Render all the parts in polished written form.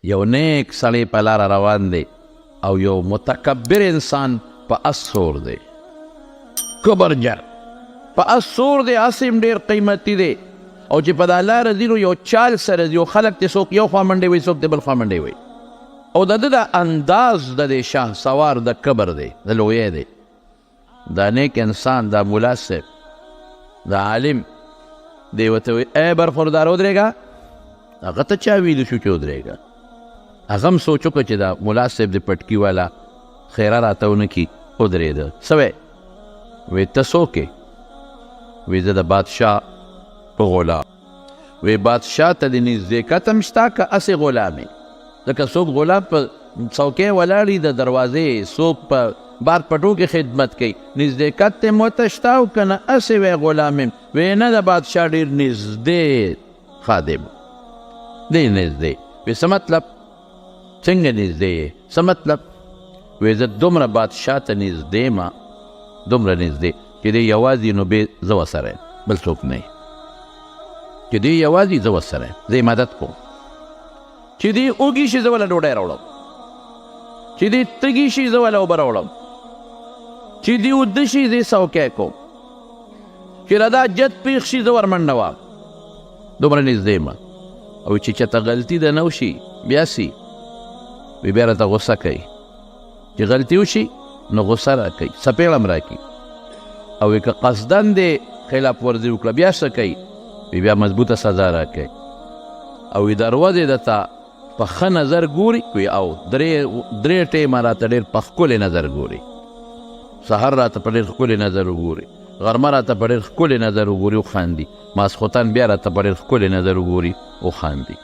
یو نیک سړی په لاره روان دی او یو متکبر انسان په اس سور دی، کبرجن په اس سور دی، اس هم ډېر قیمتي دی او چې په دا لاره ځي نو یو چال سره ځي، یو خلک ته څوک یو خوا منډې وایي، څوک د بل خوا منډې وایي، او د ده د انداز د دې شاه سوار د کبر دی، د لویی دی. دا نیک انسان، دا ملا صاحب، دا عالم دی ورته وایي ای برخوردار ودرېږه. هغه ته چا ویلي شو چې ودرېږه؟ هغه هم سوچ وکړه چې دا ملا صاحب د پټکي والا خیره راته ونه کي، ودرېده. څه وی؟ وی ته څوک یې؟ وی زه د بادشاه په غلام. وی بادشاه ته د نزدېکت هم شته که هسې غلام یې؟ ځکه څوک غلام په څوکۍ ولاړ وي د دروازې، څوک په بار پټو کې خدمت کوي، نزدېکت ته مو ته شته او که نه هسې وی غلام یم؟ وی نه، د بادشاه ډېر نږدې خادم، ډېر نږدې. وی څه مطلب؟ څنګه نږدې یې؟ څه مطلب؟ وی زه دومره بادشاه ته نږدې یم، دومره نږدې چې دی یوازې نو بې زه ورسره یم، بل څوک نه یې. چې دی یوازې زه ورسره یم، زه یې مدد کوم. چې دی اوږي شي زه وله ډوډۍ راوړم، چې دی تږي شي زه وله اوبه راوړم، چې دی اوده شي زه یې څوکی کوم، چې له دا جد پیښ شي زه ورمنډه وم، دومره نږدې یم. او چې چېرته غلطي د نه وشي بیا سي، وی بیا راته غصه کوي، چې غلطي وشي نو غصه را کوي، څپېړه هم را کوي. او که قصدن دی خلاف ورزي وکړه بیا څه کوي؟ وی بیا مضبوطه سزا را کوي. او وی دروازې درته په ښه نظر ګوري، وی او درې ټیمه راته ډېر په ښکلې نظر ګوري، سهار راته په ډېر ښکلې نظر وګوري، غرمه راته په ډېر ښکلې نظر وګوري وخاندي، ماسخوتن بیا راته په ډېر ښکلې نظر وګوري وخاندي.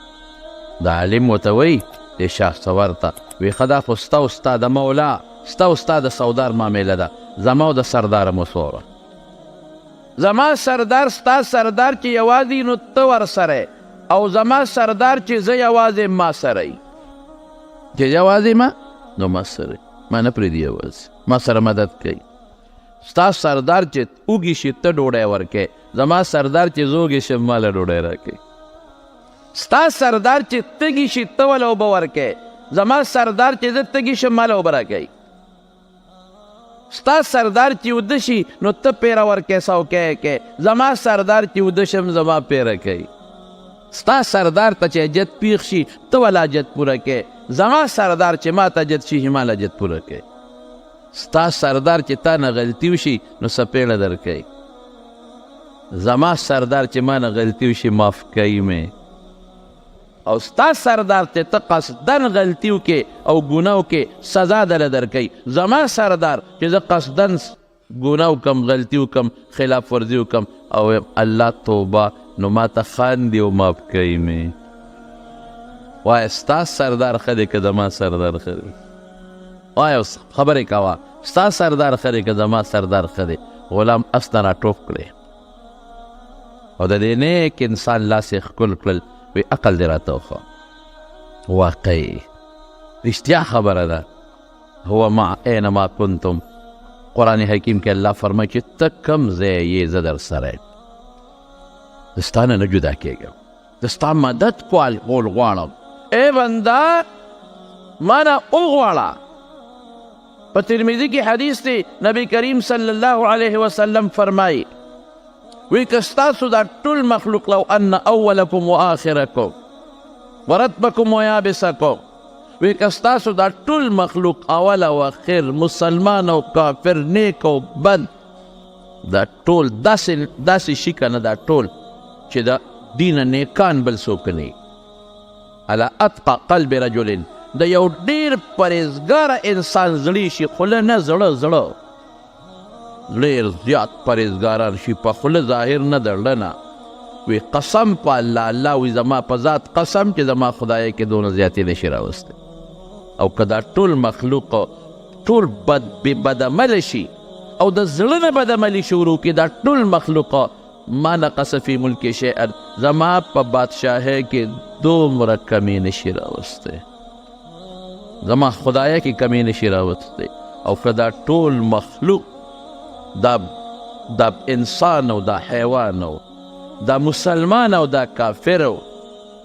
د عالم ورته وایي د شاه سوار ته، وی ښه دا خو ستا او ستا د مولا، ستا او ستا د سودار معامله ده، زما او د سرداره مو سوره. زما سردار ستا سردار چې یوازې نو ته ورسره، او زما سردار چې زه یوازې ما سره یي، چې یوازې ما نو ما سره ما نه پرېږدي، یوازې ما سره مدد کوي. ستا سردار چې اوږي شي ته ډوډۍ ورکوې، زما سردار چې زه اوږې شم ما له ډوډۍ راکوي. ستا سردار چې تږي شي ته وله اوبه ورکوې، زما سردار چې زه تږي شم ما له اوبه راکوي. ستا سردار چې اوده شي نو ته پیره ورکوې، څوکی یې کوې، زما سردار چې اوده شم زما پیره کوي. ستا سردار ته چې حاجت پیښ شي ته وله حاجت پوره کوې، زما سردار چې ما ته حاجت شي ما له حاجت پوره کوې. ستا سردار چې تا نه غلطي وشي نو څپېړه در کوي، زما سردار چې ما نه غلطي وشي معاف کوي مې. او ستا سردار ته ته قصدن غلطي وکې او ګناه وکې سزا دله درکوي، زما سردار چې زه قصدن ګناه وکم، غلطي وکم، خلاف ورزي وکم او الله توبه، نو ما ته خاندي او معاف کوي مې. وایه ستا سردار ښه دی که زما سردار ښه دی؟ وایه خبرې کوه، ستا سردار ښه دی که زما سردار ښه دی؟ غلام اس نه راټوپ کړې او د دې نیک انسان لاس یې ښکل کړل، وی عقل دې راته وښه. واقعي رښتیا خبره ده، هو مع اینما کنتم. قرآن حکیم کې الله فرمایي چې ته کوم ځای یې زه در سره یم، د ستا نه نه جدا کېږم، د ستا مدد کول غواړم. ای بنده ما نه وغواړه. په ترمذي کې حدیث دی، نبی کریم صلی الله علیه وسلم فرمایي وی که ستاسو دا ټول مخلوق لو ان اولکم و آخرکم ورتبکم و یابسکم، وی که ستاسو دا ټول مخلوق اول او اخر، مسلمان او کافر، نیک او بد، دا ټول داسې شي که نه، دا ټول چې د دینه نیکان بل څوک نه، علی اتقى قلب رجل، د یو ډېر پرهیزګاره انسان زړی شي، خوله نه زړه ډېر زیات پرهیزګاران شي، په خوله ظاهر نه د زړه نه. وی قسم په الله، الله وی زما په ذات قسم چې زما خدای کې دونه زیاتې نشي راوستی. او که دا ټول مخلوق ټول بدعمله شي او د زړه نه بدعملي شروع کړي، دا ټول مخلوق ما نقص فی ملک شیئا، زما په بادشاهۍ کې دومره کمی نشي راوستی، زما خدای کې کمی نشي راوستی. او که دا ټول مخلوق، دا انسان او دا حیوان او دا مسلمان او دا کافر او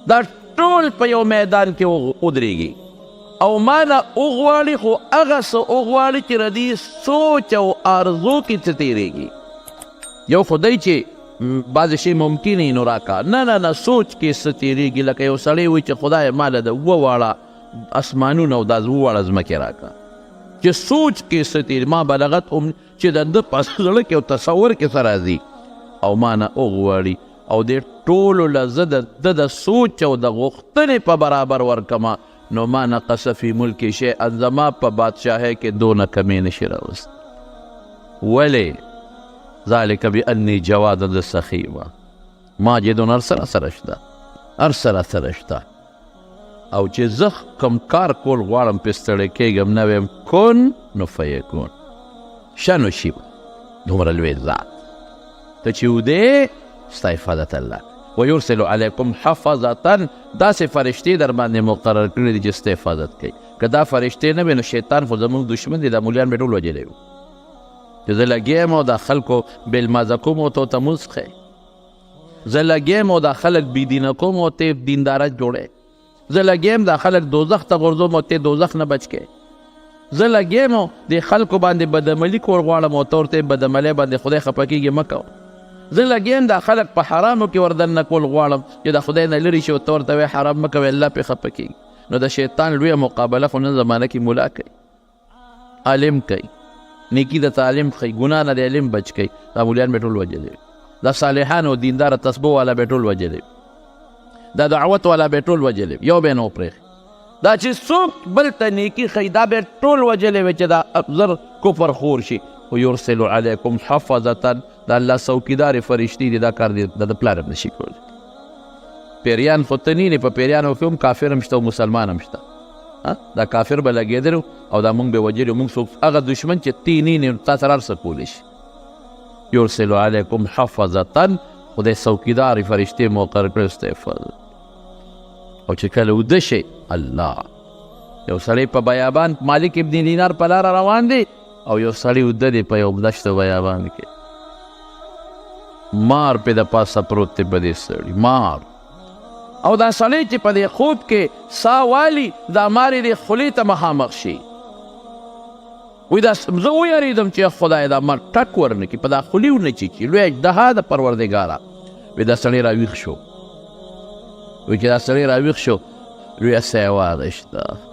دا ټول په یو میدان کې ودرېږي او ما نه وغواړي خو هغه څه وغواړي چې ردي سوچ او آرزو کې څه تېرېږي یو خدای چې بعضې شی ممکن یې نو راکا نه سوچ کې څه تېرېږي لکه یو سړی وایي چې خدای ماله د 2 واړه اسمانونه او دا 2 واړه ځمکې راکا چې سوچ کې څه تېرېږي ما بلغت هم چې د ده په زړه کې او تصور کې څه راځي او ما نه وغواړي او دې ټولو له زه د د سوچ او د غوښتنې په برابر ورکمه نو ما نقص فی ملکی شیئا زما په بادشاهۍ کې دونه کمې نشي راوست ولې ذلک بانی جواد السخی ماجد هر سره شته او چې زه کوم کار کول غواړم پې ستړی کېږم نه ویم کن نو فیکون شنو شي دومره لوی ذات ته چې ودې ستا حفاظت الله ویرسل علیکم حفظتا داسې فرشتې در باندې مقرر کړي دي چې ستا حفاظت کوي که دا فرشتې نه وي نو شیطان خو زموږ دشمن دی دا مولیان به ټول وجلی وو چې زه لګیم او دا خلکو بېلمازه کوم او تو ته مونځ ښیي زه لګیم او دا خلک بېدینه کوم او ته دینداره جوړی زه لګیم دا خلک دوزخ ته غورځوم او ته دوزخ نه بچ کې زه لګیم او د خلکو باندې بدعملي کول غواړم او ته ورته بدعملۍ باندې خدای خفه کېږي مه کوه زه لګیم دا خلک په حرامو کې وردننه کول غواړم چې د خدای نه لرې شي او ته ورته وایې حرام مه کوې الله پرې خفه کېږي نو د شیطان لویه مقابله خو نن زمانه کې ملا کوي عالم کوي نیکی د تعلیم ښیي ګناه نه د علم بچ کوي دا مولیان به ټول وجلی دا صالحان او دینداره تسبو والا به ټول وجلی دا دعوت والا به ټول وجلی یو به نه وپرېښي دا چې څوک بل ته نیکي ښیي دا به ټول وجلی وي چې دا زر کفر خور شي ویرسل علیکم حفظتا دا الله څوکیدارې فرشتې دي دا کار د پلار هم نشي کولی پیریان خو ته نه په پیریانو کې هم کافر هم شته او مسلمان هم شته دا کافر به لګېدلو او دا مونږ به وجلو مونږ څوک هغه دشمن چې تی نه تا سره هر څه کولی شي یرسلو علیکم حفظتا خدای څوکیدارې فرشتې مقرر کړی ستا حفاظت او چې کله وده شي الله یو سړی په بیابان مالک ابن دینار په لاره روان دی او یو سړی وده دی په یو دشت بیابان کې مار پې د پاسه پروت دی په دې سړي مار او دا سړی چې په دې خوب کې ساه والي دا مار یې د خولې ته مخامخ شي وایي دا زه ویرېدم چې خدای دا مار ټک ورنه کړي په دا خولې ونه چیچي لوی اجدها د پروردګاره وایي دا سړی راویښ شو وایي چې دا سړی راویښ شو لویه ساه یې واغېسته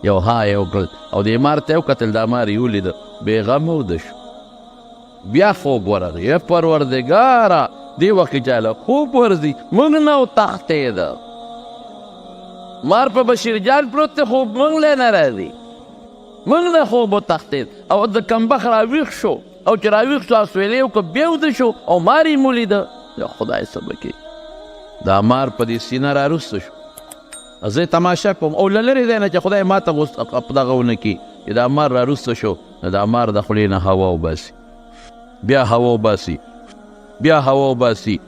یو ها یې وکړل او دې مار ته یې وکتل دا مار یې ولیده بېغمه وده شو بیا خوب ورغی ای پروردګاره دې وخت کې چاله خوب ورځي موږ نه وتښتېده مار په بشیر جان پروت دی خوب موږ لی نه راځي موږ نه خوب وتښتېد او د کمبخت راویښ شو او چې راویښ شو اسویلی وکړه بیا وده شو او مار یې مولیده یا خدای څه به کوي دا مار په دې سینه راروسته شو زه تماشا کوم او له لرې دی نه چې خدای ما ته دغه ونه کړي چې دا مار راروسته شو نو دا مار د خولې نه هوا وباسي بیا هوا وباسي بیا هوا وباسي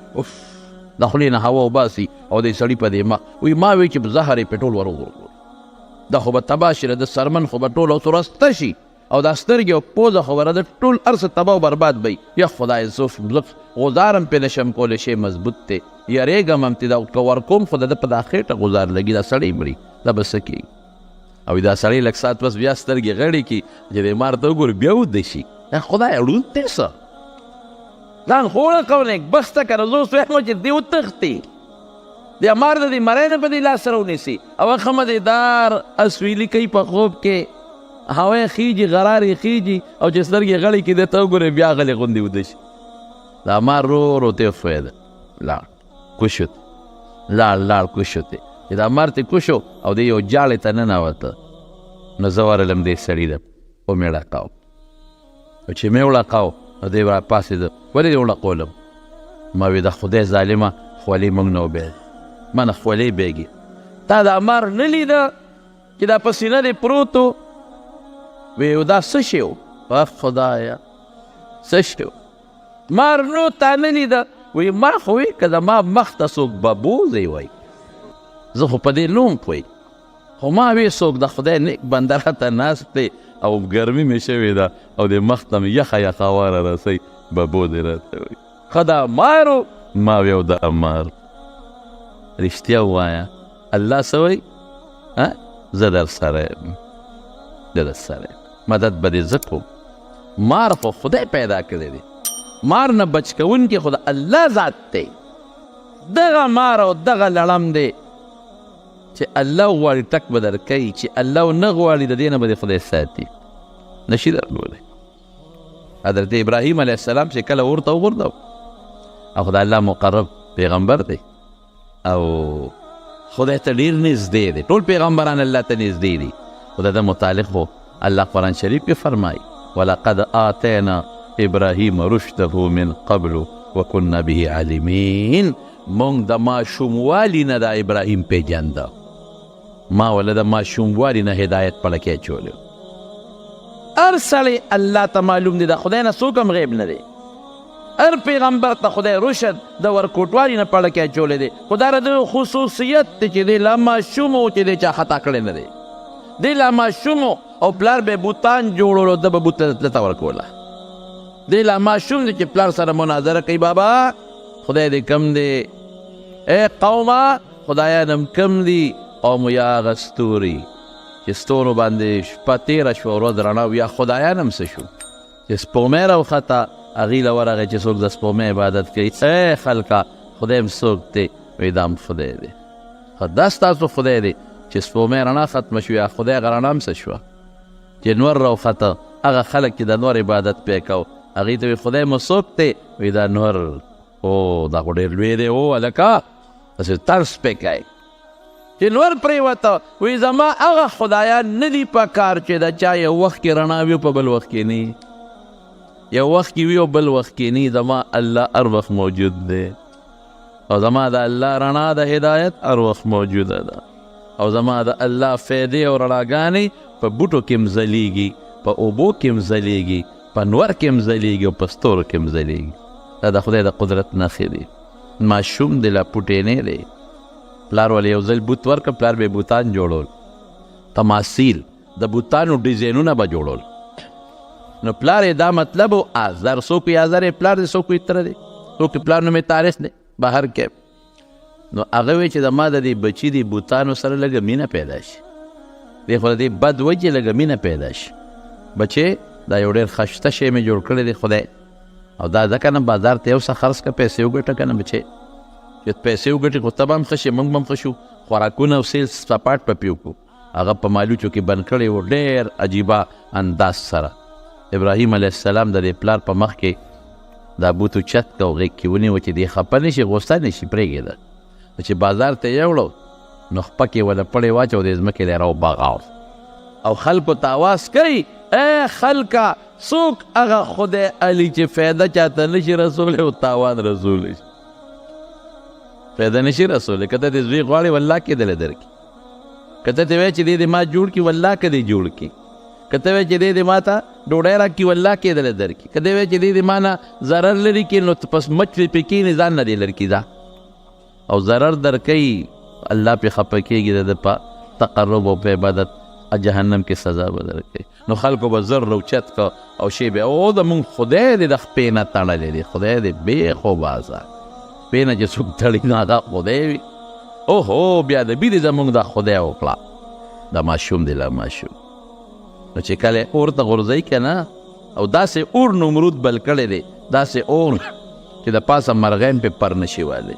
د خولې نه هوا وباسي او د سړي په دې مخ وایي ما وایي چې زهر یې پې ټول ورغورځول دا خو به تباه شي د سرمن خو به ټول اوسرسته شي او دا سترګې او پوزه خو به د ټول هر څه تباه او برباد به یا خدای زه غزارم پې نشم کولی شی مضبوط دی یارېږم هم چې دا که ورکوم خو د ده په دا خېټه غزار لګي دا سړی مړي دا به څه کېږي او دا سړی لږ ساعت پس بیا سترګې غړې کړي چې دې مار ته وګوري بیا وده شي خدای ړوند دی څه ځان خوړه کولی بسته که زه اوس وایم چې دې وتښتي د مار د دې مری نه په دې لاس سره ونیسي او ښه مدیدار اسویلي کوي په خوب کې هوا یې خیږي غرار یې خیږي او چې سترګې غړې کړي دې ته وګورې بیا غلې غوندې وده شي دا مار رو رو تېز شوی ده لاړ کوش شو لاړ کوش شو چې دا مار ترې کوش شو او د یو جاړې ته ننوته نو زه ورغلم دې سړي ته ومې ړقاو او چې مې وړقاو نو دی راپاڅېده ولې دې وړقولم ما وی د خدای ظالمه خولې موږ نه وبېږي ما نه خولې بېږي تا دا مار نه لیده چې دا په سینه دې پروت و وی دا څه شی و خدایه څه شی و مار نو تا نه لیده وی ما خو وی که زما مخ ته څوک ببوزی وی زه خو په دې لوم پوی خو ما وی څوک د خدای نیک بنده راته ناست دی او ګرمي مې شوې ده او د مخ ته مې یخه یخه واره رسئ ببو دې راته وایي ښه دا مارو ما وی او دا مار رښتیا ووایه الله څه وایي زه در سره یم، زه در سره یم، مدد به دې زه کوم. مار خو خدای پیدا کړی دی، مار نه بچ کوونکی خو د الله ذات دی. دغه مار او دغه لړم دی چې الله غواړي ټک به درکوي، چې الله نه غواړي د دې نه به دې خدای ساتي، نشي درکولی. حضرت ابراهیم علیه السلام چې کله ورته وغورځو او خدای الله مقرب پیغمبر دی او خدای ته ډېر نږدې دی، ټول پیغمبران الله ته نږدې دي، خو د ده متعلق خو الله قرآن شریف کې فرمایي ولقد آتینا ابراهیم رشده من قبل وکنا به عالمین. مونږ د ماشوموالي نه د ابراهیم پیژنده، ما ولا د ماشوموالي نه هدایت په لکې اچولی. هر سړی الله ته معلوم دی، د خدای نه څوک هم غیب نه دی. هر پیغمبر ته خدای رشد د ورکوټوالي نه په لکې اچولی دی، خو دا د خصوصیت دی چې دی لا ماشوم و چې دی چا خطا کړی نه دی. دی لا ماشوم او پلار به بوتان جوړولو، ده به بوت ته ورکوله. دی لا ماشوم دی چې پلار سره مناظره کوي، بابا خدای دې کم دی، ای قومه خدایان هم کم دي. قوم یا هغه ستوري چې ستورو باندې شپه تېره شوه ورځ رڼا و، یا خدایان هم څه شو چې سپومۍ راوخته هغې له ورغی چې څوک د سپومۍ عبادت کوي. ای خلکه خدای هم څوک دی؟ وایي دا هم خدای دی. دا ستاسو خدای دی چې سپومۍ رڼا ختمه شوه، یا خدای هغه رڼا هم څه شوه چې نور راوخته؟ هغه خلک چې د نور عبادت پې کو هغې ته وایي خدای مو څوک دی؟ وایي دا نور. او دا خو ډېر لوی دی، او هلکه داسې طرز پې کوي چې نور پرېوته. وایي زما هغه خدایان نه دي په کار چې د چا یو وخت کې رڼا وي په بل وخت کې نه، یو وخت کې وي او بل وخت کې نه. زما الله هر وخت موجود دی، او زما د الله رڼا د هدایت هر وخت موجوده ده، او زما د الله فیدې او رڼاګانې په بوټو کې هم ځلیږي، په اوبو کې هم ځلیږي، په نور کې هم ځلیږي، او په ستورو کې هم ځلیږي. دا د خدای د قدرت نښې دي. ماشوم دی لا پوټینی دی، پلار ولې یو ځل بوت ورکړه، پلار به بوتان جوړول، تماثیل د بوتانو ډیزاینونه به جوړول. نو پلار یې دا مطلب و آزر، څوک یې آزر یې پلار دی، څوک یې تره دی، څوک یې پلار نوم یې طارق دی بهر کې. نو هغه وایي چې زما د دې بچي دې بوتانو سره لږه مینه پیدا شي، دی خو د دې بد وایي چې لږه مینه پیدا شي. بچې دا یو ډېر ښایسته شی مې جوړ کړی دی خدای، او دا ځکه نه بازار ته یو څه خرڅ کړه، پیسې وګټه که نه بچې، چې پیسې وګټې خو ته به هم ښه شې، موږ به هم ښه شو. خوراکونه او سیل سپاټ په پې وکړو، هغه په مالوچو کې بند کړی و ډېر عجیبه انداز سره. ابراهیم علیه السلام د دې پلار په مخ کې دا بوت اوچت کړه او غېږ کې ونیوه چې دې خفه نه شي، غوسه نه شي، پرېږدې. چې بازار ته یې وړو نو خپه کې ونه پړې واچو، د ځمکې دی راوبغاو او خلکو ته اواز کوي ای خلکه څوک هغه خدای علي چې فایده چاته نشي رسولی او تاوان رسولی شي، فایده نشي رسولی. که ته دې زوی غواړې والله کېدلی درکړي، که ته ته وایې چې دې ما جوړ کړي والله که دې جوړ کړي، که ته وایې چې دې ما ته ډوډۍ راکړي والله کېدلی درکړي، که دې وایې چې دې ما نه ضرر لري کړي نو پس مچ پې کښېنې ځان نه دې لرې کړي ځه، او ضرر درکوي الله پې خفه کېږي، د ده په تقرب او په عبادت جهنم کې سزا به درکوي. نو خلکو به زر روچت که او شی به او د مونږ خدای دې د خپې نه تړلی دی، خدای دې بې خوبازه خپې نه چې څوک تړي نو هغه خدای وي. اوهو بیا د بي دې زمونږ دا خدای وکړه، دا ماشوم دی لا ماشوم. نو چې کله اور ته غورځوي که نه، او داسې اور نمرود بل کړی دی، داسې اور چې د پاسه مرغین پې پر نشي والی،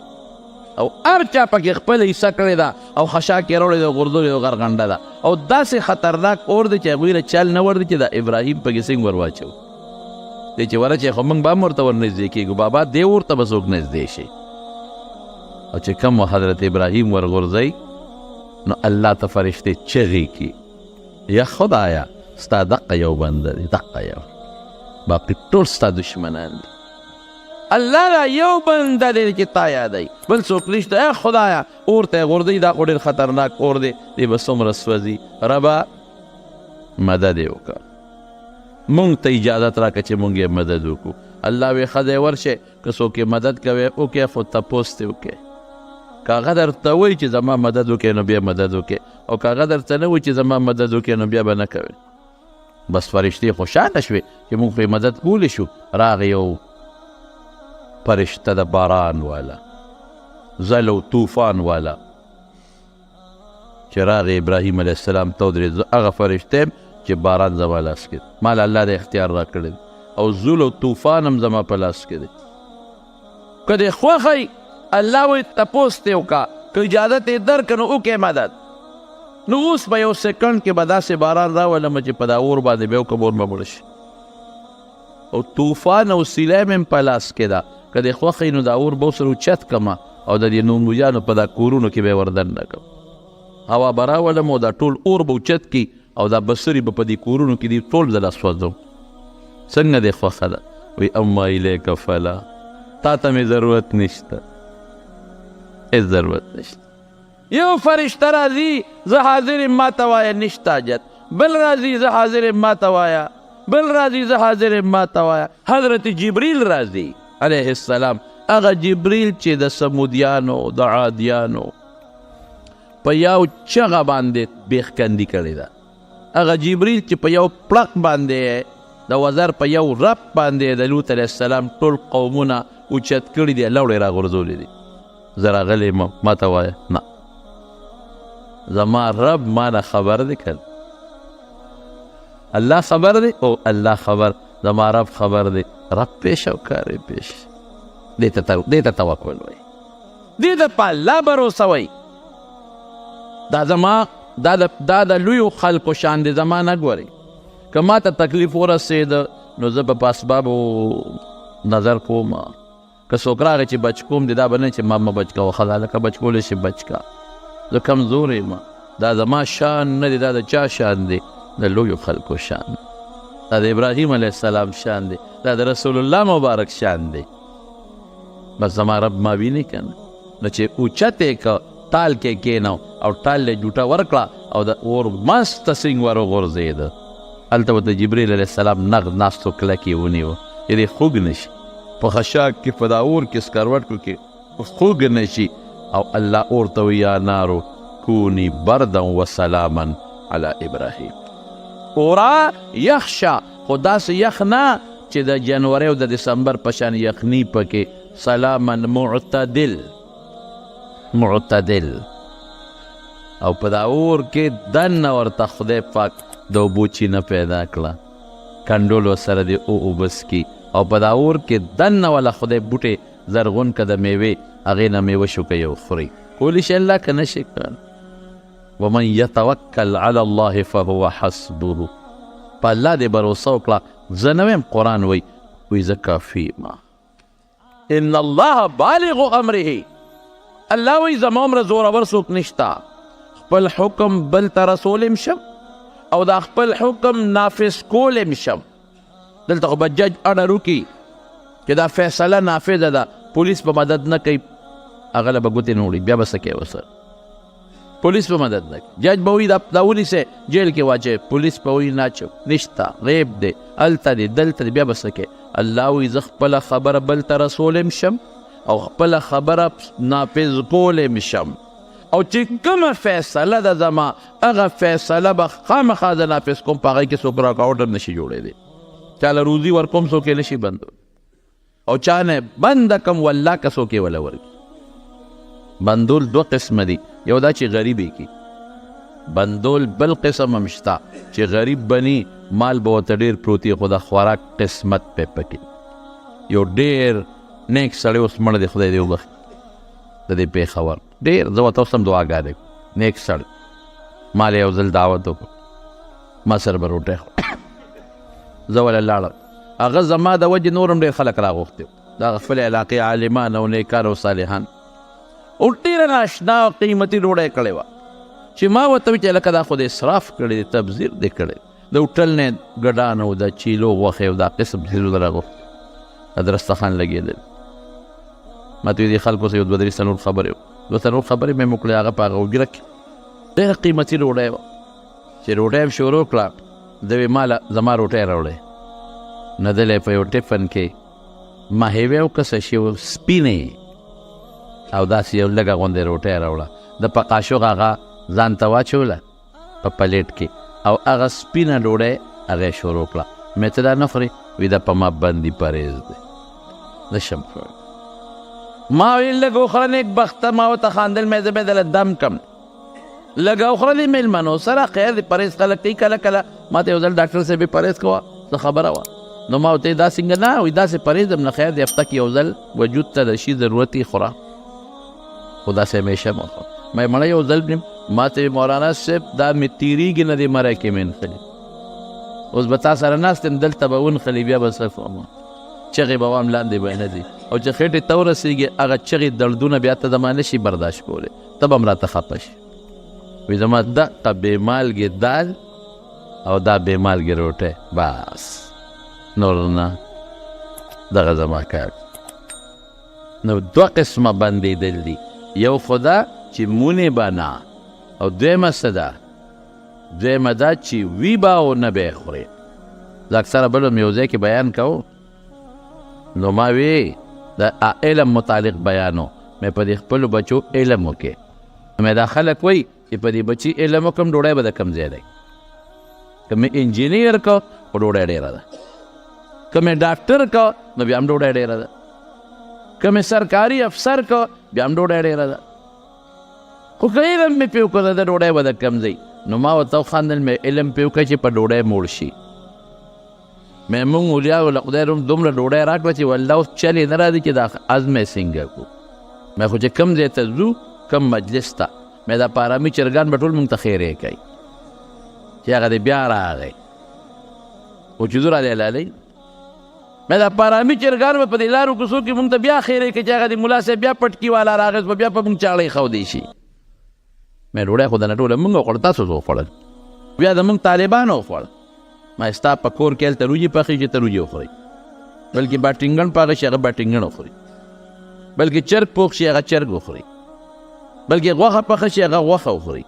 او هر چا پکې خپل حصه کړې ده، او خشاک یې راوړې ده، غورځولې ده، غرغنډه ده، او داسې خطرناک اور دی چې هغوی له چل نه ور دی چې د ابراهیم پکې څنګه ور واچو. دی چې ورچې خو موږ به هم ورته ور نږدې کېږو، بابا دې اور ته به څوک نږدې شي. او چې کوم حضرت ابراهیم ور غورځوي نو الله ته فرشتې چغې کړي یا خدایه ستا دقه یو بنده دی، دقه یو، باقي ټول ستا دشمنان دي. الله را یو بنده دی چې تا یادوي، بل څوک نشته. ای خدایه اور ته یې غورځوي، دا خو ډېر خطرناک اور دی، دی به څومره سوځي، ربه مدد یې وکړه، مونږ ته اجازت راکړه چې مونږ یې مدد وکړو. الله وی ښه دی ورشئ، که څوک یې مدد کوئ وکړئ، خو تپوس ترې وکړئ. که هغه درته وایي چې زما مدد وکړئ نو بیا مدد وکړئ، او که هغه درته نه وایي چې زما مدد وکړئ نو بیا به نه کوئ. بس فرشتې خوشحاله شوې چې مونږ پرې مدد کولی شو. راغی یو فرشته د باران والا، زل او طوفان والا، چې راغی ابراهیم علیه السلام ته ودرېد زه هغه فرشته یم چې باران زما لاس کې دی ما له الله د اختیار را کړی او زول او طوفان هم زما په لاس کې دی که دې خوښی الله وایي تپوس ترې وکړه که اجازت یې درکړه نو وکړې مدد نو اوس به یو سکنډ کې به داسې باران راولمه چې په دا اور باندې به وکړم اور به مړه شي او طوفان او سیلی مې په لاس کې ده که دې خوښی نو دا اور به ورسره اوچت کړمه او د دې نومویانو په دا کورونو کې به یې وردننه کړم هوا به راولم او دا ټول اور به اوچت کړي او دا بسرې به په دې کورونو کې دي ټول زه سوځم څنګه دې خوښه ده وایي اما الیک فلا تا ته مې ضرورت نشته هېڅ ضرورت نشته یو فرشته راځي زه حاضر یم ما ته وایه نشته حاجت بل راځي زه حاضر یم ما ته وایه بل راځي زه حاضر یم ما ته وایه حضرت جبریل راځي علیه السلام هغه جبریل چې د سمودیانو د عادیانو په یو چغه باندې بیخکندي کړې ده هغه جبریل چې په یو پړق باندې د وزر په یو رب باندې د لوط علیه السلام ټول قومونه اوچت کړي دي لوړې راغورځولې دي زه راغلی یم ما ته وایه نه زما رب ما نه خبر دی که الله خبر دی او الله خبر زما رب خبر دی رب پیش او کار پیش دې ته توکل وایي دې ته په الله بروسه وایي دا زما دا د لویو خلکو شان دی زما نه ګورئ که ما ته تکلیف ورسېده نو زه به په اسبابو نظر کوم که څوک راغی چې بچ کوم دی دا به نه چې ما مه بچ کوه ښه لکه بچ کولی شي بچ کا زه کمزور یم دا زما شان نه دی دا د چا شان دی د لویو خلکو شان دا د ابراهیم علیه السلام شان دی دا د رسول الله مبارک شان دی بس زما رب ما ویني که نه نو چې اوچت یې که ټال کې کېنو او ټال یې جوټه ورکړه او د اور مسته سینګ ور وغورځېده هلته به د جبریل علیه السلام نغ ناستو کلکې ونیوه چې دې خوږ نه شي په خشاک کې په دا اور کې سکروټو کې خوږ نه شي او الله اور ته وایي یا نارو کونی بردا وسلاما علی ابراهیم اورا یخ شه خو داسې یخ نه چې د جنوري او د دسمبر په شان یخني پکې سلاما معتدل او په دا اور کې دننه ورته خدای پاک د اوبو چینه پیدا کړه کنډول ورسره د اوبس کی او په دا اور کې دننه والا خدای بوټې زرغون که د میوې هغې نه میوه شوکوي او خوري کولی شي الله که نشي کړ ومن یتوکل علی الله فهو حسبه په الله دې بروسه وکړه زه نه ویم قرآن وایي زه کافي ما ان الله بالغ امره الله وایي زما عمره زورور څوک نشته خپل حکم بل ته رسولم شم او دا خپل حکم نافذ کولم شم دلته خو به جج اډر وکړي چې دا فیصله نافذه ده پولیس په مدد نه کوي هغه له به ګوتې نه وړي بیا به څه کوي ورسره پولیس په مدد نه کوي جج به وایي دا ونیسئ جیل کې واچوئ پولیس به وایي ناچو نشته غیب دی هلته دی دلته دی بیا به څه کوي الله وایي زه خپله خبره بل ته رسولم شم او خپله خبره نافذ کولم شم او چې کومه فیصله ده زما هغه فیصله به خامخا زه نافذ کوم په هغې کې څوک رکاوټ هم نشي جوړېدی چاله روزي ورکوم څوک یې نشي بندول او چا نه بنده کم والله که څوک یې وله ورکړي بندول دو قسمه دي یو دا چې غریب یې کړي بندول بل قسم هم شته چې غریب بني مال به ورته ډېر پروت خو د خوراک قسمت پې پکې یو ډېر نیک سړی اوس مړ دی خدای دې وبخي د دې پېښور ډېر زه ورته اوس هم دعاګانې نیک سړی ما له یو ځل دعوت وکړو ما سره به روټۍ زه وله لاړم هغه زما د وجې نور هم ډېر خلک راغوښتي د هغه خپلې علاقې عالمان او نیکان او صالحان او ډېره ناشنا او قیمتي ډوډۍ کړې وه چې ما ورته ویل چې لکه دا خو د اسراف کړی دی تبذیر دی کړی د هوټل نه ګډان او د چیلو غوښې او دا قسم څیزونه راغوښتي د دسترخوان لګېدل ما ته دې خلکو سره یو دوه درې څلور خبرې دوه څلور خبرې مې وکړې هغه په هغه اوږره کې ډېره قیمتي ډوډۍ وه چې ډوډۍ هم شروع کړه ده وې ما زما روټۍ راوړی نه دلی په یو ټفن کې ماهیوې او کسه شي سپینې او داسې یو لږه غوندې روټۍ راوړه د په قاشق هغه ځان ته واچوله په پلیټ کې او هغه سپینه ډوډۍ هغه شروع کړه مې ته دا نه خورې وي دا په ما باندې پرهیز دی زه شم ما ویل لږ وخوره نیک بخته ما ورته خاندل مې زه به دله دم کم لږ وخوره د میلمنو سره خیر د پرهیز خلک کوي کله کله ما ته یو ځل ډاکټر صاحب پرهیز کوه څه خبره وه نو ما ورته دا څنګه نه وایي داسې پرهیز هم نه خیر د هفته کې یو ځل وجود ته د شي ضرورت یې خوره خو داسې همیشه مه خوره ما یې مړه یو ځل ما ته مولانا صاحب دا مې تېرېږي نه دې مرۍ کې مې نښلي اوس به تا سره ناست یم دلته به ونښلي بیا به څه کوم چغې به وام لاندې به نه ځي او چې خېټې ته ورسېږي هغه چغې دردونه بیا ته زما نه شي برداشت کولی ته به هم راته خفه شي وایي زما دقه بې مالګې دال او دا بې مالګې روټۍ بس نور نه دغه زما کار نو دوه قسمه بندېدل دي یو خو دا چې مونې به نه او دویمه څه ده دویمه دا چې وي به او نه به یې خورې زه اکثره بل هم یو ځای کې بیان کوو نو ما وی د علم متعلق بیانو مې په دې خپلو بچو علم وکړې مې دا خلک وایي چې په دې بچي علم وکړم ډوډۍ به د کم ځای دی که مې انجینیر کو خو ډوډۍ ډېره ده که مې ډاکټر کو نو بیا هم ډوډۍ ډېره ده که مې سرکاري افسر کو بیا هم ډوډۍ ډېره ده خو که علم مې پې وکړه د ډوډۍ به د کم ځای نو ما ورته وخندل مې علم پې وکړه چې په ډوډۍ موړ شي مې مونږ اولیاو له خدای روم دومره ډوډۍ راکړه چې والله اوس چل یې نه راځي چې دا ازمې څنګه کړو مې خو چې کم ځای ته ځو کم مجلس ته مې دا پارامي چرګان به ټول مونږ ته خیرې کوي چې هغه دې بیا راغی خو چې ځو راځي لالۍ مې دا پارامي چرګان به په دې لارو کوڅو کې مونږ ته بیا خیرې کوي چې هغه د ملا صاحب بیا پټکي والا راغی به بیا په مونږ چاړۍ ښودی شي مې ډوډۍ خو دنه ټوله مونږ وخوړه تاسو څه وخوړل بیا د مونږ طالبانو وخوړل ما ستا په کور کې هلته روجې پخې چې ته روجې وخورئ بلکې باټینګن پاغه شي هغه باټینګن وخوري بلکې چرګ پوخ شي هغه چرګ وخوري بلکې غوښه پخه شي هغه غوښه وخوري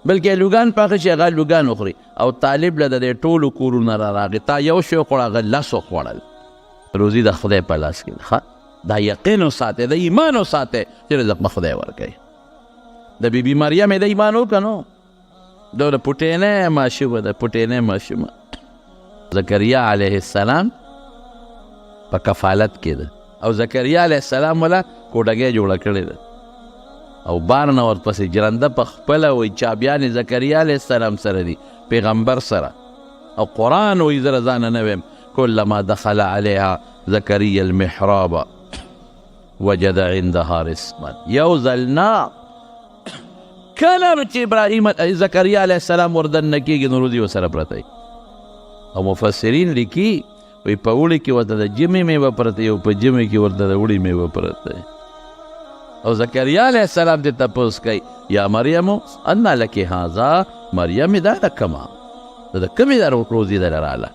بلکې الوګان پاخه شي هغه الوګان وخوري او طالب له د ټولو کورونه را راغی تا یو شی وخوړه هغه لس وخوړل روزي د خدای په لاس کې ښه دا یقین وساتئ د ایمان وساتئ چې رزق به خدای ورکوي د بیبي مریم یې د ایمان وکړه نو دا د پټینۍ ماشومه ده پټینۍ ماشومه زکریا علیه السلام په کفالت کې ده او زکریا علیه السلام والا کوټګۍ جوړه کړې ده او بار نه ورپسې جرنده په خپله وایي چابیانې زکریا علیه السلام سره دي پیغمبر سره او قرآن وایي زه ځانه نه ویم کلما دخل علیها زکریا المحراب وجد عندها رزقا یو ځل نه کله چې ابراهیم زکریا علیه السلام وردننه کېږي نو روزي ورسره پرته وي او مفسرین لیکي وایي په اوړي کې ورته د ژمي میوه پرته وي او په ژمي کې ورته د اوړي میوه پرته وي او زکریا علیه السلام دې تپوس کوي یا مریمو انا لکې هذا مریم دا د کمه د کمې دا روزي در راله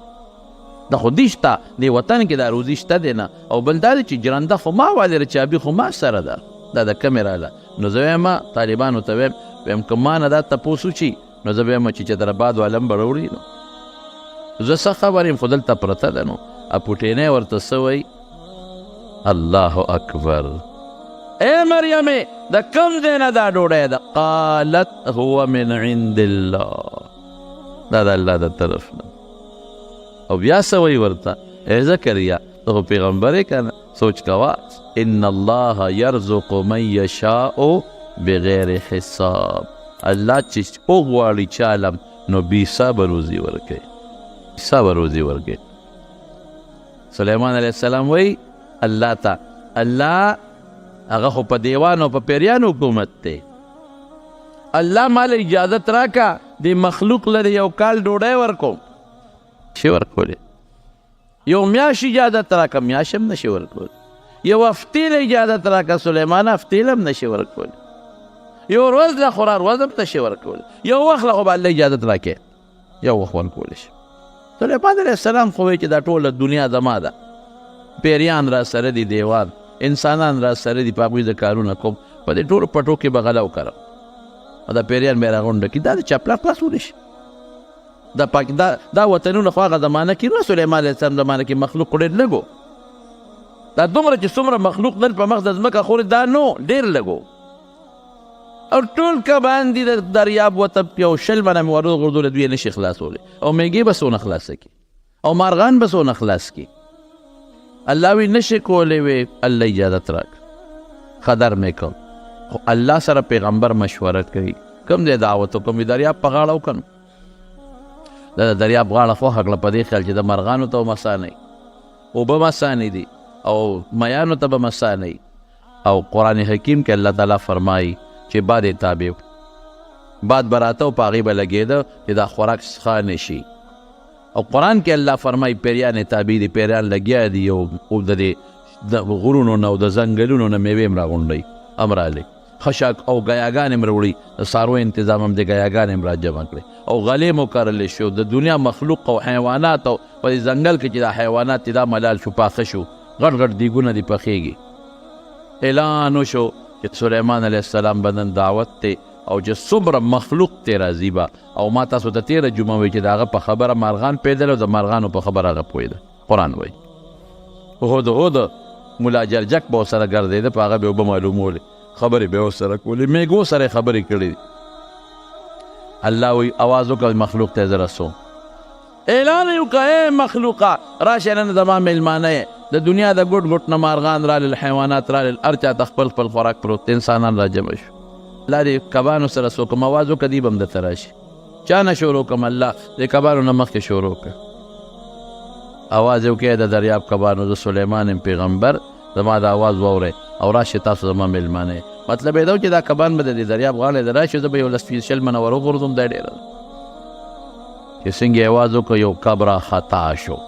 دا خو دې شته دې وطن کې دا روزي شته دی نه او بل دا دی چې جرنده خو ما والې چابي خو ما سره ده دا د کمې راله نو زه وایم طالبانو ته وایم که ما نه دا تپوس وشي نو زه به وایم چې درباد والم به راوړي نو زه څه خبر یم خو دلته پرته ده نو پوټینۍ ورته څه وایي الله اکبر اے مریمې د کوم ځای نه دا ډوډۍ ده قالت هو من عند الله دا د الله د طرف نه او بیا څه وایي ورته ای زکریا ته خو پیغمبر یې که نه سوچ کوه ان الله یرزق من یشاء بغیر حساب الله چې وغواړي چالم نو بې حسابه روزي ورکوي حسابه روزي ورکوي سلیمان علیه السلام وایي الله ته الله هغه خو په دیوان او په پیریانو حکومت دی الله مال اجازت راکا د مخلوق لري یو کال ډوډۍ ورکوم شي ورکولی یو میاشت اجازت راکا میاشت هم نشي ورکولی یو هفتې له اجازت راکا سلیمان هفتې له هم نشي ورکولی یو ورځ له خورا ورځ هم نشي ورکولی یو وخت له خو به الله اجازت راکړي یو وخت ورکولی شي سلیمان علیه السلام خو وایي چې دا ټوله دنیا زما ده پیریان را سره دي دیوان انسانان را سره دي په هغوی د کارونه کوم په دې ټولو پټو کې به غله وکړم او دا پیریان بیا راغونډه کړي دا د چپلا خلاصولی شي دا وطنونه خو هغه زمانه کې نو سلیمان علیه السلام زمانه کې مخلوق ډېر لږ دا دومره چې څومره مخلوق نن په مخ د ځمکه خوري دا نو ډېر لږ او ټول کبان دي د دریاب وته یو شل منه مې وغورځولې دوی یې نشي خلاصولی او میږې به څونه خلاصه کړي او مارغان به څونه خلاص کړي الله وی نشي کولی وی الله اجازت راک خدر مې کوم خو الله سره پیغمبر مشوره کوي کوم ځای دعوت وکړم دریاب په غاړه وکړم د دریاب غاړه خوښه کړه په دې خیال چې د مرغانو ته هم اسانه اوبه هم اسانې دي او میانو ته به هم اسانه او قرآن حکیم کې الله تعالی فرمایي چې باد یې تابع باد به راته او په هغې به لګېده چې دا خوراک څښا نه شي او قرآن کې الله فرمایي پیریان یې تابع دي پیریان لګیا دي او د دې غرونو نه او د ځنګلونو نه میوې هم راغونډوي هم راغلی خشک او ګیاګانې هم راوړي د څارویو انتظام هم د ګیاګانې هم راجمع کړي او غلې مو کرلی شو د دنیا مخلوق او حیوانات او په دې ځنګل کې چې دا حیوانات دي دا ملال شو پاخه شو غټ غټ دیګونه دي پخېږي اعلان وشو چې سلیمان علیه السلام بدن دعوت دی او چې څومره مخلوق تی راځي به او ما تاسو ته تېره جمعه وایي چې د هغه په خبره مارغان پیدل او د مارغانو په خبره هغه پوهېده قرآن وایي هود ملا جرجک به ورسره ګرځېده په هغه به اوبه معلومولې خبرې به ورسره کولې میږو سره یې خبرې کړې دي الله وایي اواز وکړه مخلوق ته یې زه رسوم اعلان یې وکړه ای مخلوقه راشه نن زما میلمانه یې د دنیا د ګوټ ګوټ نه مارغان رالل حیوانات رالل هر چا ته خپل خپل خوراک پروت انسانان را جمع شو الله دې کبانو سره څوک اواز وکړه دوی به هم درته راشي چا نه شروع کړم الله دې کبانو نه مخکې شروع کړه اواز یې وکړی د دریاب کبانو د سلیمان پیغمبر زما د اواز واورئ او راشئ تاسو زما میلمانه یې مطلب یې دا و چې دا کبان به د دې دریاب غاړې ته راشي زه به یو لس شل منه ور وغورځوم دا ډېره ده چې څنګه یې اواز وکړه یو کب را خطا شو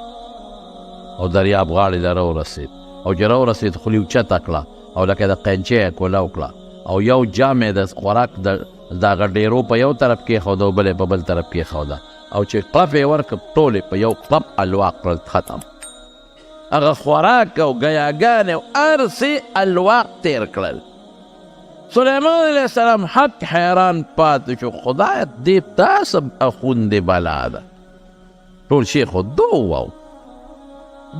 او دریاب غاړې ته راورسېد او چې راورسېد خولې اوچته کړه او لکه د قینچې یې کوله وکړه او یو جام یې د خوراک د هغه ډېرو په یو طرف کېښوده او بل یې په بل طرف کېښوده او چې قف یې ورکړه ټول یې په یو قپ الواق کړل ختم هغه خوراک او ګیاګانې او هر څه الواق تېر کړل سلیمان علیه السلام حق حیران پاتې شو خدایه دې تاسو اخوندې بلا ده ټول شی خو دو واو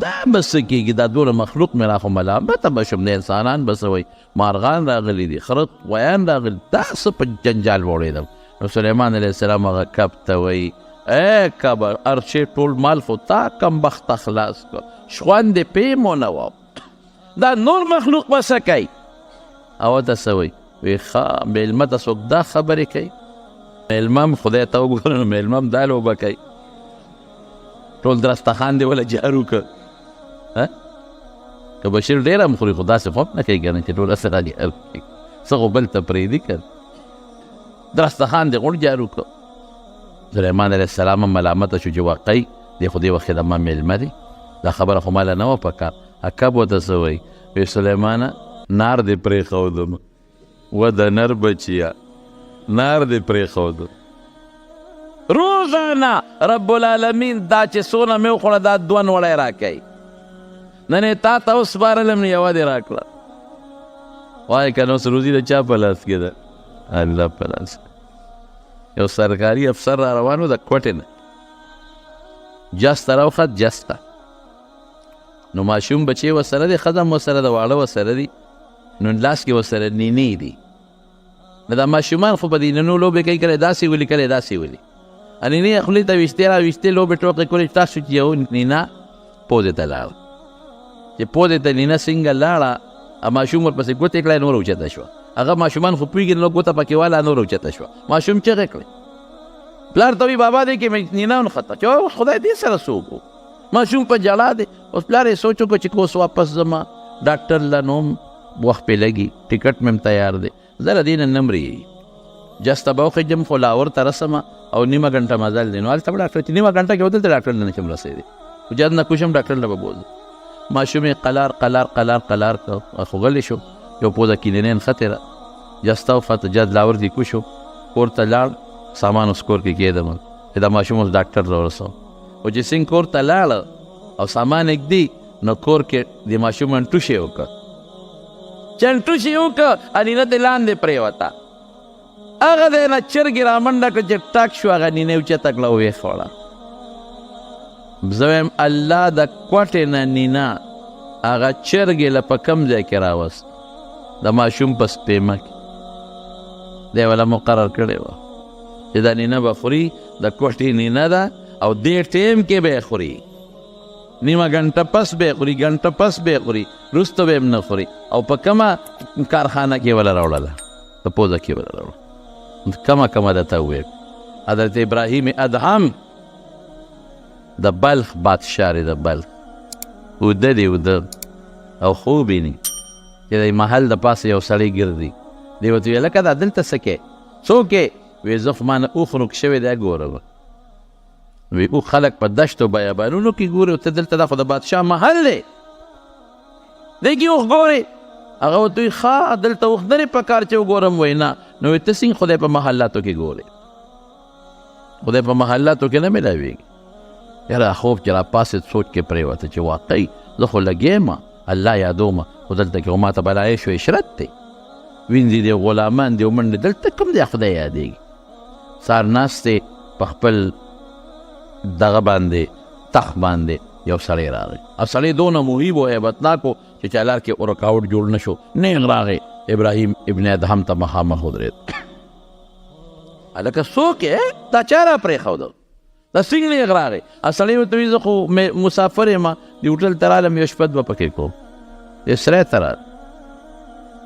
دا به څه کېږي دا دومره مخلوق مې راخو ملامته به شم د انسانان به څه وایي مارغان راغلي دي خرق ویان راغلي دا څه په جنجال وړېدم نو سلیمان علیه السلام هغه کب ته وایي ای کبه هر شی ټول مال خو تا کم بخته خلاص کړ شخوندې پې مو نه وم دا نور مخلوق به څه کوي او ته څه وایي وی ښه میلمه ته څوک دا خبرې کوي میلمه هم خدای ته وګوره نو میلمه هم دا لوبه کوي ټول درستخان دی وله جارو که که بشیر ډېر هم خوري خو داسې خو هم نه کوي که نه چې ټول هسې راجارو کوي څه خو بل ته پرېږدي که درستخان دی غوړ جارو که سلیمان علیه السلام هم ملامته شو چې واقعي دی خو دې وخت کې د ما میلمه دی دا خبره خو ماله نه وه په کار کب ورته څه وایي وی سلیمانه نار دې پرېښودم و د نر بچیا نار دې پرېښودم روزانه رب العالمین دا چې څونه مې وخوړه دا دوه نوړی راکوي نن یې تا ته وسپارلم نو یوه دې راکړه وایي که نو اوس روزي د چا په لاس کې ده الله په لاس یو سرکاري افسر را روان و د کوټې نه جسته راوخت جسته نو ماشوم بچې ورسره دی ښځه هم ورسره ده واړه ورسره دي نو لاس کې ورسره نینې دي نو دا ماشومان خو په دې نینو لوبې کوي کله داسې ولي کله داسې ولي نینې خولې ته ویشتې را ویشتې لوبې ټوکې کولې تاسو چې یو نینا پوزې ته لاړه چې پوزې ته نینا څنګه لاړه ماشوم ورپسې ګوتې کړی نور اوچته شوه هغه ماشومان خو پوهېږي نو ګوته پکې واله نور اوچته شوه ماشوم چغې کړې پلار ته وایي بابا دی کې مې نینا ونښته چې خدای دې سره څوک و ماشوم په ژړا دی اوس پلار یې سوچ وکړو چې اوس واپس ځما ډاکټر له نوم وخت پې لګي ټکټ مې هم تیار دی زه له دې نه نه مري جسته به وخېږم خو لاهور ته رسمه او نیمه ګنټه مزل دی نو هلته به ډاکټر چې نیمه ګنټه کې ودلته ډاکټر له نشم رسېدی خو جد نه کوشم ډاکټر له به بوځم ماشوم یې قلار قلار قلار قلار که خو غلی شو یو پوزه کینینې نښتې ده جسته وخته جد لاهور دې کوشو کور ته لاړ سامان اوس کور کې کېدم چې دا ماشوم اوس ډاکټر ته ورسوم او چې څنګه کور ته لاړه او سامان اږدي نو کور کې د ماشوم انټوشې وکړه چې انټوشې وکړه انینه دې لاندې پرېوته هغه دی نه چرګې را منډه کړه چې ټک شو هغه نینې اوچته کړه ویې خوړه زه وایم الله د کوټې نه نینا هغه چرګې له په کم ځای کې راوست د ماشوم په سپېمه کې دی وله مقرر کړې وه چې دا نینه به خوري د کوټې نینه ده او دې ټیم کې به یې خوري نیمه ګنټه پس به یې خوري ګنټه پس به یې خوري وروسته به یې نه خوري او په کومه کارخانه کې وله راوړله په پوزه کې وله راوړه کمه درته وویل حضرت ابراهیم ادهم د بلخ بادشاه دی، د بلخ اوده دی اوده او خوب ویني چې د محل د پاسه یو سړی ګرځي. دی ورته ویل لکه دا دلته څه کوې؟ څوک یې؟ وایي زه خو ما نه اوښ نوک شوی دی ګوره. وی اوښ خلک په دشتو بیابانونو کې ګوري او ته دلته دا خو د بادشاه محل دی، دی کې اوښ ګورې؟ هغه ورته وایي ښه دلته اوښ نه دی په کار چې وګورم. وایي نه. نو وایي ته څنګه خدای په محلاتو کې ګورې؟ خدای په محلاتو کې نه میلاویږي. یاره خوب چې راپاسېد سوچ کې پرېوته چې واقعي زه خو لګیم الله یادومه خو دلته کې خو ماته بلا عیش و عشرت دی، وینځي دی غلامان دی ومنډې دلته کوم دی خدای یادېږي. سار ناستې په خپل دغه باندې تخت باندې یو سړی راغی او سړی دونه مهیب و هیبتناک و چې چا لار کې رکاوټ جوړ نه شو. نیغ راغی ابراهیم ابن ادهم ته مخامخ ودرېد. هلکه څوک یې؟ دا چا را پرېښوده؟ دا څنګه نیغ راغی؟ سړی ورته وایي زه خو مسافر یم د هوټل ته رالم یو شپه دوه پکې کوم. د سری ته راغی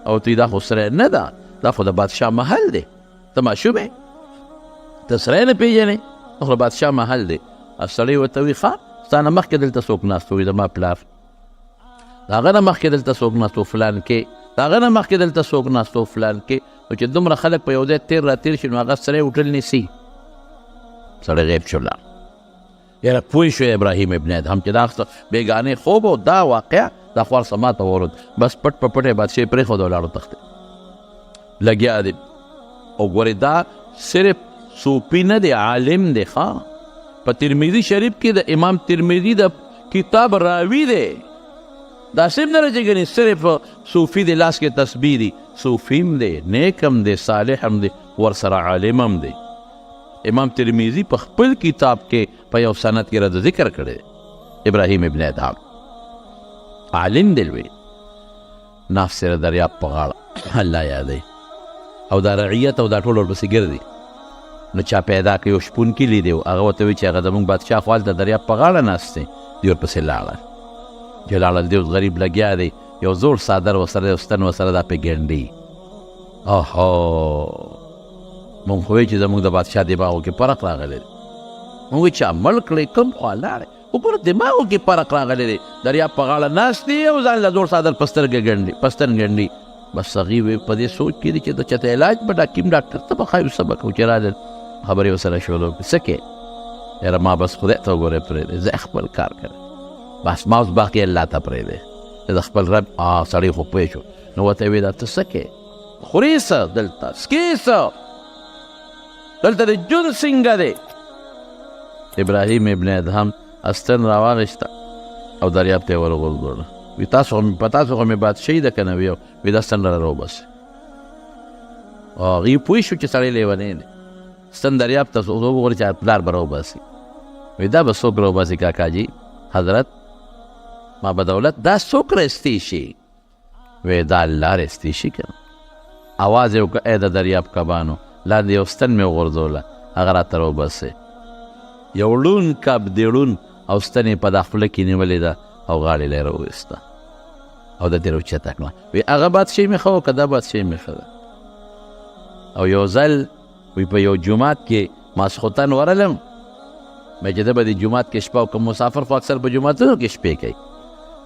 او ته دا خو سری نه ده، دا خو د بادشاه محل دی، ته ماشوم یې، ته سری نه پېژنې، دا خو د بادشاه محل دی. سړی ورته وایي ښه ستا نه مخکې دلته څوک ناست و؟ زما پلار. د هغه نه مخکې دلته څوک ناست و؟ فلان کې. د هغه نه مخکې دلته څوک ناست و؟ فلان کې. نو چې دومره خلک په یو ځای تېر را تېر شي نو هغه سړی هوټل نیسي. سړی غیب شو لاړ. یاره پوه شو ابراهیم ابن ادهم چې دا بېګانې خوب او دا واقعه دا خوار سما ته ورود. بس پټ په پټ یې بادشاه پرېښود او لاړو تخته لګیا دی. او ګورې دا صرف صوفي نه دی، عالم دی. ښه په ترمذي شریف کې د امام ترمذي د کتاب راوي دی. دا صرف نه راځي ګنې صرف صوفي دی لاس کې تسبیح دی، صوفي هم دی، نیک هم دی، صالح هم دی، ورسره عالم هم دی. امام ترمذي په خپل کتاب کې په یو سند کې راته ذکر کړی ابراهیم ابن ادهم عالم دی لوی، ناف سره دریاب په غاړه الله یادوي او دا رعیت او دا ټول ورپسې ګرځي. نو چا پیدا کړي یو شپونکي لیدی و، هغه ورته وایي چې هغه زموږ بادشاه خو هلته دریاب په غاړه ناست دی. دوی ورپسې لاړل چې لاړل دی اوس غریب لګیا دی، یو زوړ څادر ورسره یو ستن ورسره دا پې ګنډي. اوهو مونږ خو وایي چې زموږ د بادشاه دماغو کې فرق راغلی دی. مونږ وایي چې عمل کړی کوم خوا لاړی وګوره دماغو کې فرق راغلی دی. دریاب په غاړه ناست دی او ځان له زوړ څادر په سترګې ګنډي په ستن ګنډي. بس هغې وایي په دې سوچ کې دی چې د چاته علاج به حکیم ډاکټر ته به ښایو څه به کوو چې رالل خبرې ورسره شروع کړي څه کې یاره ما بس خدای ته وګورې پرېږدې زه خپل کار کوم بس ما اوس باقي الله ته پرېږدې د خپل رب. سړی خو پوه شو نو ورته یې وایي دا ته څه کې خورې څه دلته څکې څه دلته د ژوند څنګه دی؟ ابراهیم ابن ادهم استن راواغېسته او دریاب ته یې ورغورځوله. وي تاسو خو مې بادشاهي ده که نه؟ وي دا ستن را راوباسئ. هغې پوه شو چې سړی لیونی دی. ستن دریاب ته وګورې چې پلار به راوباسي. وایي دا به څوک راوباسي کاکاجي حضرت ما به دولت دا څوک رستی شي؟ وایي دا الله رستی شي که نه. اواز یې وکړه ای د دریاب کبانو لاندې یو ستن مې وغورځوله هغه راته راوباسئ. یو ړون کب د ړون او ستن یې په دا خوله کې نیولې ده او غاړې له یې راوویسته او د دې راوچته کړه. وایي هغه بادشاهي مې ښه وه که دا بادشاهي مې ښه ده؟ او یو ځل وی په یو جومات کې ماسخوتن ورلم مې چې ده به د جومات کې شپه او که مسافر خو اکثر په جوماتونو کې شپې کوي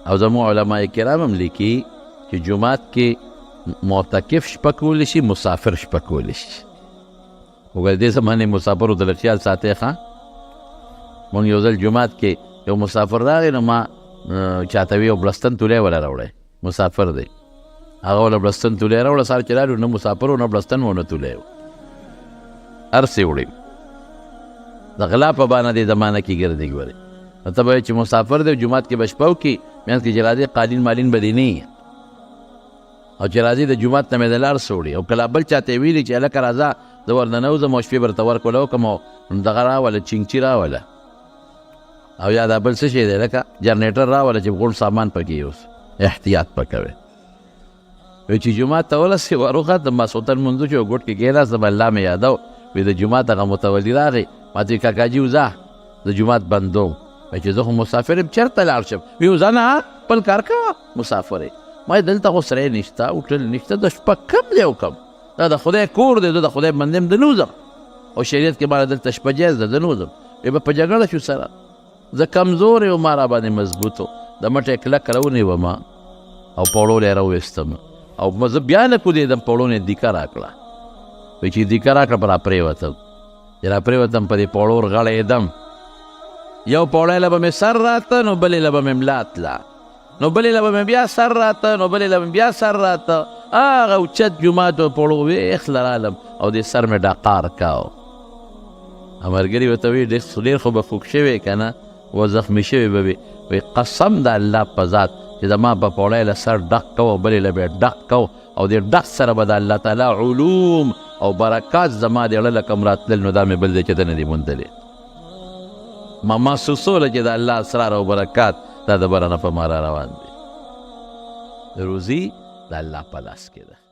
او زموږ علما کرام هم لیکي چې جومات کې معتکف شپه کولی شي، مسافر شپه کولی شي. وګوره دې زمانې مسافرو ته خیال ساتئ ښه. مونږ یو ځل جومات کې یو مسافر راغی نو ما چاته وي یو بړستن تولی وله راوړی، مسافر دی، هغه وله بړستن تولی راوړه. سهار چې راغلو نه مسافر و نه بړستن و نه تولی و، هر څه وړي. د غلا په بانه دې زمانه کې ګرځي. ګورې نو ته به وایې چې مسافر دی جومات کې به شپه وکړي، منځ کې چې راځي قالین مالین به دې نه وي او چې راځي د جومات نه مې د لار څه وړي. او کله بل چاته یې ویلي چې هلکه راځه زه ورننوځم او شپې به درته ورکوله وکړم او دغه راوله چینګچي راوله او یا دا بل څه شی دی لکه جنریټر راوله چې غوړ سامان پکې اوس احتیاط به کوې. وایي چې جومات ته ورسې وروخت د ماسخوتن لمونځو چې یو ګوټ کې کېناستم الله مې یادو. وایي د جومات هغه متولي راغی ما ته وایي کاکاجي وځه د جومات بندوم. وایي چې زه خو مسافر یم چېرته لاړ شم؟ وایي وځه نه خپل کار کوه مسافر یې. ما دلته خو سری نشته هوټل نشته د شپه کم دی او کم دا د خدای کور دی، زه د خدای بنده یم، د نوځم او شریعت کې ماله دلته شپه جایز ده، د نوځم. به په جګړه شو سره، زه کمزور یم، ما را باندې مضبوط و، د مټې کلک راونیوم او پوړول یې راویستم او زه بیا نه کودېدم، پوړون یې دیکه راکړه. وایي چې دیکه راکړه په را پرېوتم، چې را پرېوتم په دې پوړور غړېدم، یو پوړی له به مې سر راته نو بلې له به مې ملا تله، نو بلې له به مې بیا سر راته نو بلې له به مې بیا سر راته، هغه اوچت جومات و پوړو ویخ لرالم او دې سر مې ډقار کاو. ملګري ورته وایي ډېر خو به خوږ شوی که نه و زخمي شوی به وي. وایي قسم د الله په ذات چې زما به پوړی له سر ډق کو او بلې له به یې ډق کو او دې ډق سره به د الله تعالی علوم او برکات زما د اړه له کوم راتلل، نو دا مې بل دی چې ته نه دي موندلې. ما محسوسوله چې د الله اسرار او برکات دا د بره نه په ما را روان دي. روزي د الله په لاس کې ده.